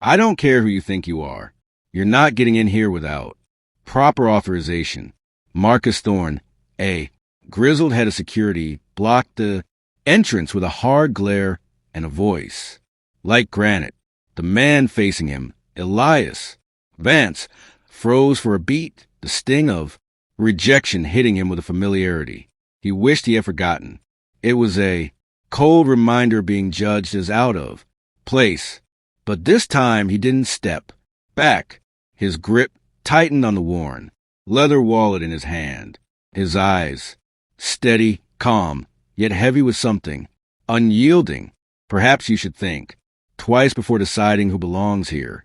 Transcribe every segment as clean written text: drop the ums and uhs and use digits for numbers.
I don't care who you think you are. You're not getting in here without proper authorization. Marcus Thorne, a grizzled head of security, blocked the entrance with a hard glare and a voice. Like granite, the man facing him, Elias Vance, froze for a beat, the sting of rejection hitting him with a familiarity he wished he had forgotten. It was a cold reminder of being judged as out of place. But this time he didn't step back. His grip tightened on the worn leather wallet in his hand. His eyes, steady, calm, yet heavy with something, unyielding. Perhaps you should think twice before deciding who belongs here,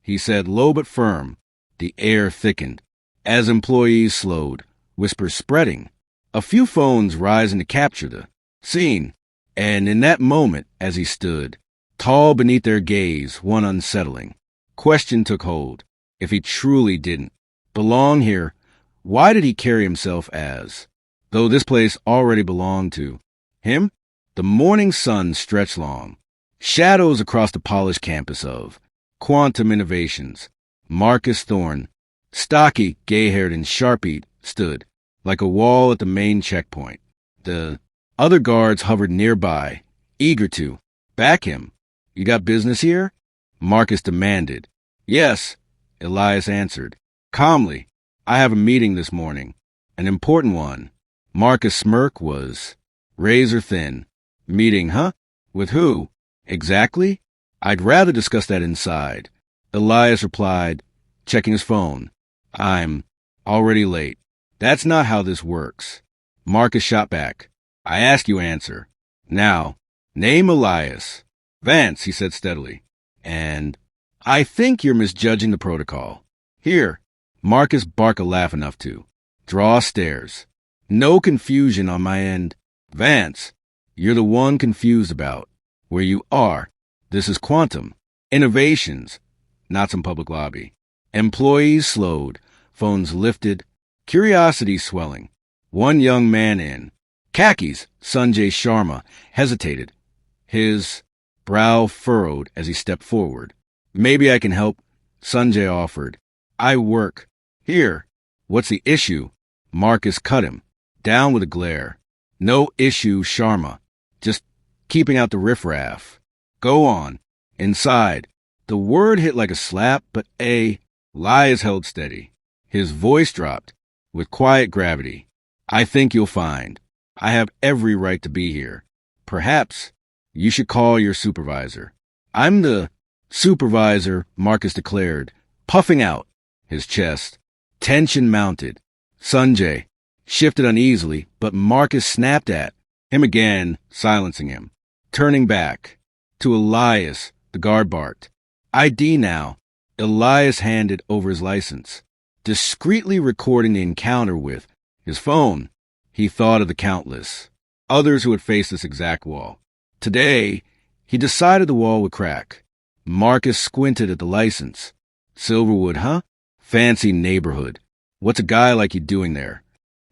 he said, low but firm. The air thickened as employees slowed, whispers spreading, a few phones rising to capture the scene. And in that moment, as he stood, tall beneath their gaze, one unsettling question took hold. If he truly didn't belong here, why did he carry himself as though this place already belonged to him? The morning sun stretched long, shadows across the polished campus of Quantum Innovations. Marcus Thorne, stocky, gay-haired, and sharp-eyed, stood like a wall at the main checkpoint. The other guards hovered nearby, eager to back him. You got business here? Marcus demanded. Yes, Elias answered, calmly. I have a meeting this morning, an important one. Marcus' smirk was razor thin. Meeting, huh? With who? Exactly? I'd rather discuss that inside. Elias replied, checking his phone. I'm already late. That's not how this works. Marcus shot back. I ask you answer. Now, name Elias. Vance, he said steadily. And I think you're misjudging the protocol. Here. Marcus barked a laugh enough to draw stares. No confusion on my end. Vance, you're the one confused about where you are. This is Quantum Innovations, not some public lobby. Employees slowed, phones lifted, curiosity swelling. One young man in khakis, Sanjay Sharma, hesitated, his brow furrowed as he stepped forward. Maybe I can help, Sanjay offered. I work here. What's the issue? Marcus cut him, down with a glare. No issue, Sharma. Just keeping out the riffraff. Go on. Inside. The word hit like a slap, but Elias held steady. His voice dropped with quiet gravity. I think you'll find I have every right to be here. Perhaps you should call your supervisor. I'm the supervisor, Marcus declared, puffing out his chest. Tension mounted. Sanjay shifted uneasily, but Marcus snapped at him again, silencing him. Turning back to Elias, the guard barked. ID now. Elias handed over his license, discreetly recording the encounter with his phone. He thought of the countless others who had faced this exact wall. Today, he decided the wall would crack. Marcus squinted at the license. Silverwood, huh? Fancy neighborhood. What's a guy like you doing there?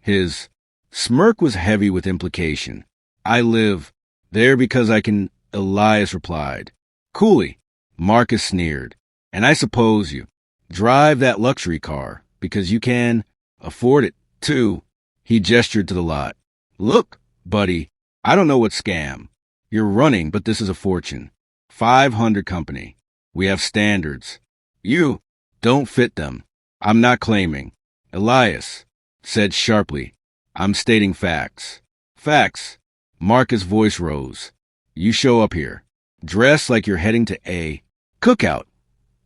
His smirk was heavy with implication. I live there because I can, Elias replied. Coolly, Marcus sneered. And I suppose you drive that luxury car because you can afford it, too. He gestured to the lot. Look, buddy, I don't know what scam you're running, but this is a fortune. 500 company. We have standards. You don't fit them. I'm not claiming. Elias said sharply. I'm stating facts. Facts. Marcus' voice rose. You show up here, dress like you're heading to a cookout.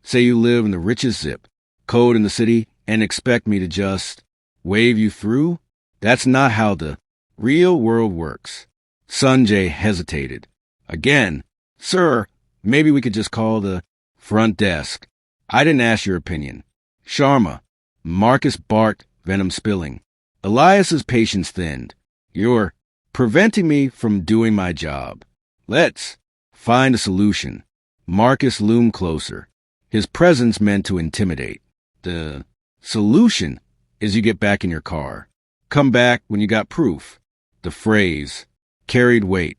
Say you live in the richest zip code in the city and expect me to just wave you through? That's not how the real world works. Sanjay hesitated. Again, sir, maybe we could just call the front desk. I didn't ask your opinion. Sharma. Marcus barked, venom spilling. Elias's patience thinned. You're preventing me from doing my job. Let's find a solution. Marcus loomed closer, his presence meant to intimidate. The solution is you get back in your car. Come back when you got proof. The phrase carried weight.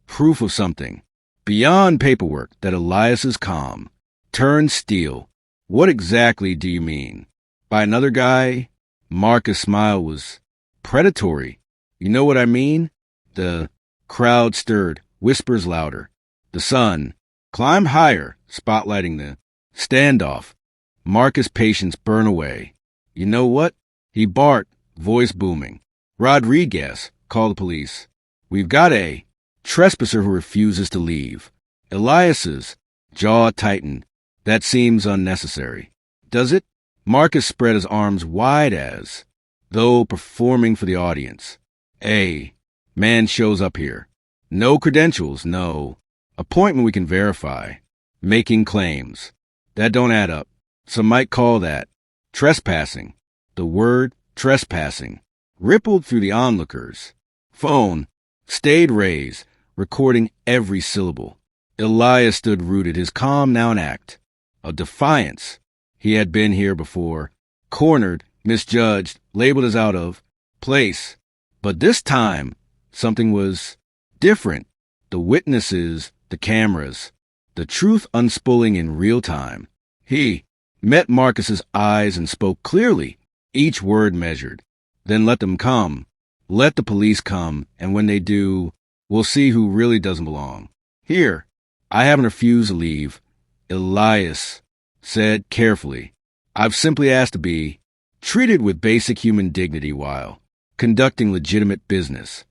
Proof of something beyond paperwork that Elias's calm turned steel. What exactly do you mean? By another guy? Marcus' smile was predatory. You know what I mean? The crowd stirred, whispers louder. The sun climbed higher, spotlighting the standoff. Marcus' patience burned away. You know what? He barked, voice booming. Rodriguez, call the police. We've got a trespasser who refuses to leave. Elias's jaw tightened. That seems unnecessary. Does it? Marcus spread his arms wide as though performing for the audience. A man shows up here. No credentials, no appointment we can verify. Making claims. That don't add up. Some might call that trespassing. The word trespassing rippled through the onlookers. Phone stayed raised, recording every syllable. Elias stood rooted, his calm now an act of defiance. He had been here before, cornered, misjudged, labeled as out of place. But this time, something was different. The witnesses, the cameras, the truth unspooling in real time. He met Marcus's eyes and spoke clearly, each word measured. Then let them come. Let the police come, and when they do, we'll see who really doesn't belong. Here, I haven't refused to leave. Elias said carefully, I've simply asked to be treated with basic human dignity while conducting legitimate business.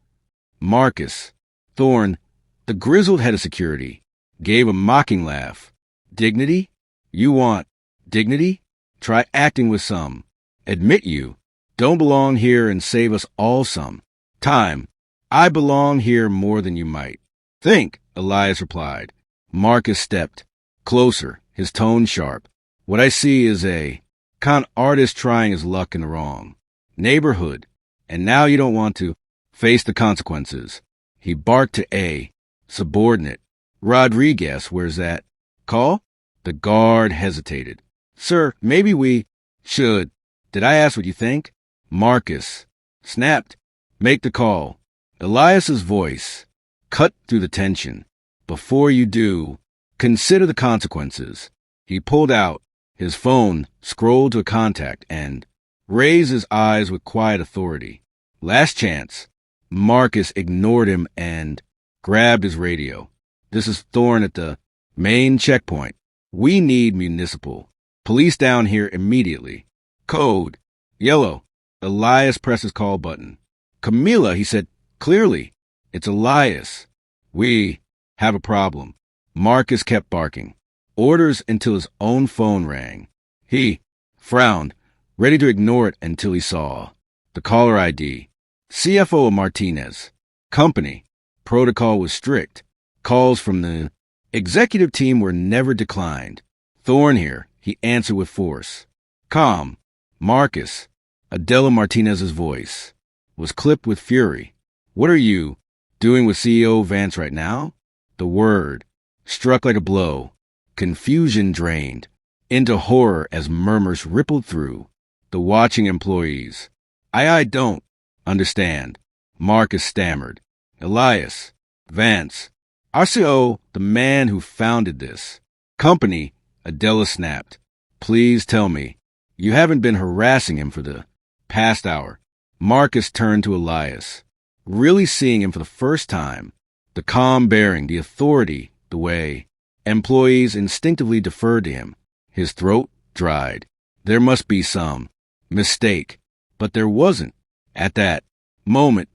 Marcus Thorne, the grizzled head of security, gave a mocking laugh. Dignity? You want dignity? Try acting with some. Admit you don't belong here and save us all some time. I belong here more than you might think, Elias replied. Marcus stepped closer, his tone sharp. What I see is a con artist trying his luck in the wrong neighborhood, and now you don't want to face the consequences. He barked to a subordinate. Rodriguez, where's that call? The guard hesitated. Sir, maybe we should. Did I ask what you think? Marcus snapped. Make the call. Elias's voice cut through the tension. Before you do, consider the consequences. He pulled out his phone, scrolled to a contact, and raised his eyes with quiet authority. Last chance. Marcus ignored him and grabbed his radio. This is Thorne at the main checkpoint. We need municipal police down here immediately. Code yellow. Elias pressed his call button. Camila, he said clearly. It's Elias. We have a problem. Marcus kept barking. Orders until his own phone rang. He frowned, ready to ignore it until he saw the caller ID. CFO of Martinez. Company. Protocol was strict. Calls from the executive team were never declined. Thorne here, he answered with force. Calm. Marcus. Adela Martinez's voice was clipped with fury. What are you doing with CEO Vance right now? The word struck like a blow. Confusion drained into horror as murmurs rippled through the watching employees. I don't understand. Marcus stammered. Elias Vance, RCO, the man who founded this company. Adela snapped. Please tell me you haven't been harassing him for the past hour. Marcus turned to Elias, really seeing him for the first time. The calm bearing, the authority, the way employees instinctively deferred to him. His throat dried. There must be some mistake, but there wasn't. At that moment,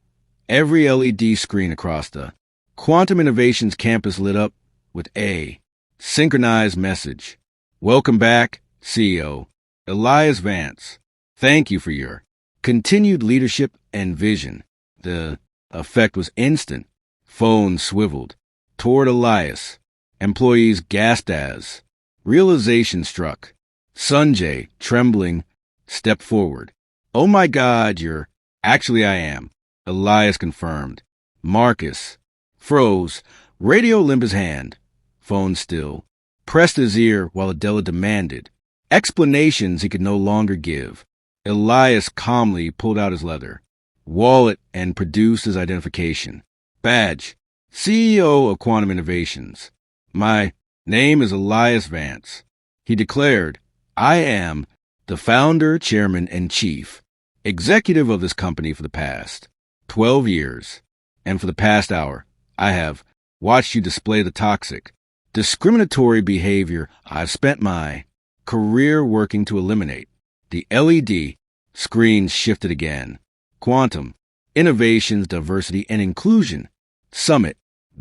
every LED screen across the Quantum Innovations campus lit up with a synchronized message. Welcome back, CEO Elias Vance. Thank you for your continued leadership and vision. The effect was instant. Phone swiveled toward Elias. Employees gasped as realization struck. Sanjay, trembling, stepped forward. Oh my God, you're... Actually, I am. Elias confirmed. Marcus froze. Radio limp his hand. Phone still. Pressed his ear while Adela demanded explanations he could no longer give. Elias calmly pulled out his leather wallet and produced his identification. Badge. CEO of Quantum Innovations. My name is Elias Vance. He declared, I am the founder, chairman, and chief executive of this company for the past 12 years. And for the past hour, I have watched you display the toxic, discriminatory behavior I've spent my career working to eliminate. The LED screen shifted again. Quantum, Innovations, Diversity, and Inclusion Summit,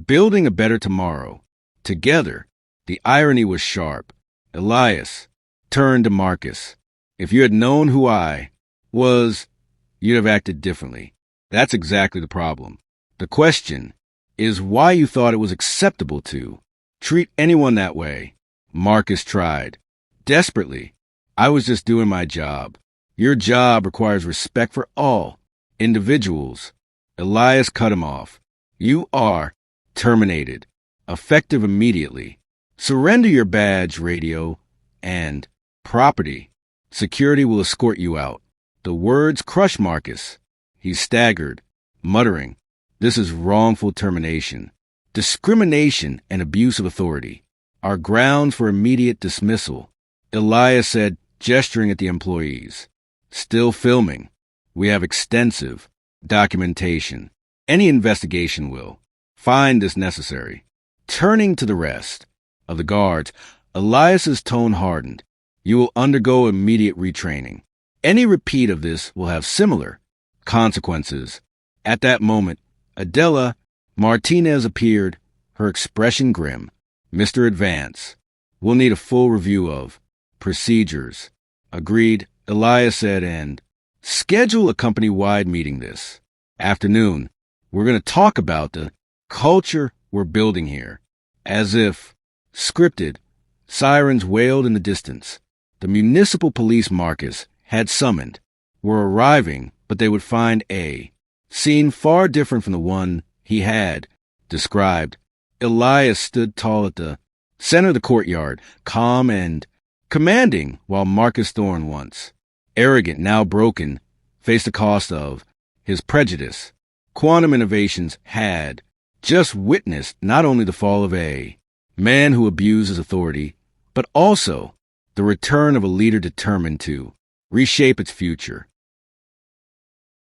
Building a Better Tomorrow. Together, the irony was sharp. Elias turned to Marcus. If you had known who I was, you'd have acted differently. That's exactly the problem. The question is why you thought it was acceptable to treat anyone that way. Marcus tried. Desperately. I was just doing my job. Your job requires respect for all individuals. Elias cut him off. You are terminated. Effective immediately. Surrender your badge, radio, and property. Security will escort you out. The words crushed Marcus. He staggered, muttering, This is wrongful termination. Discrimination and abuse of authority are grounds for immediate dismissal. Elias said, gesturing at the employees. Still filming. We have extensive documentation. Any investigation will find this necessary. Turning to the rest of the guards, Elias's tone hardened. You will undergo immediate retraining. Any repeat of this will have similar consequences. At that moment, Adela Martinez appeared, her expression grim. Mr. Advance, we'll need a full review of procedures. Agreed, Elias said, and schedule a company-wide meeting this afternoon. We're going to talk about the culture we're building here. As if scripted, sirens wailed in the distance. The municipal police Marcus had summoned were arriving, but they would find a scene far different from the one he had described. Elias stood tall at the center of the courtyard, calm and commanding, while Marcus Thorne, once arrogant, now broken, faced the cost of his prejudice. Quantum Innovations had just witnessed not only the fall of a man who abuses authority, but also the return of a leader determined to reshape its future.